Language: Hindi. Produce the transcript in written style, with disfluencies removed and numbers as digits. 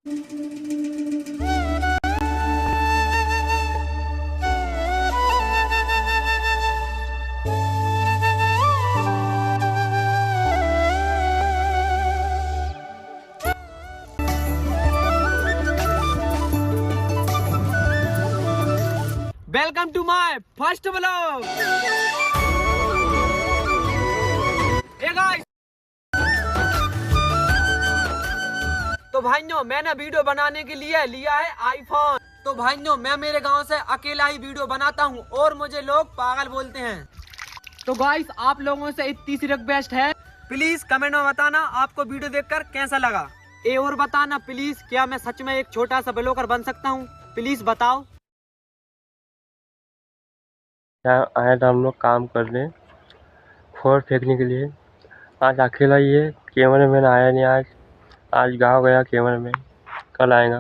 Welcome to my first vlog. तो भाइयों, मैंने वीडियो बनाने के लिए लिया है आईफोन। तो भाइयों, मैं मेरे गांव से अकेला ही वीडियो बनाता हूं और मुझे लोग पागल बोलते हैं। तो गाइस, आप लोगों से इतनी सी रिक्वेस्ट है, प्लीज कमेंट में बताना आपको वीडियो देखकर कैसा लगा। और बताना प्लीज, क्या मैं सच में एक छोटा सा ब्लॉगर बन सकता हूँ? प्लीज बताओ। आए तो हम लोग काम करने, फोर फेंकने के लिए। आज अकेला ही है, कैमरा मैन आया नहीं आज गाँव गया कैमरा मैन, कल आएगा।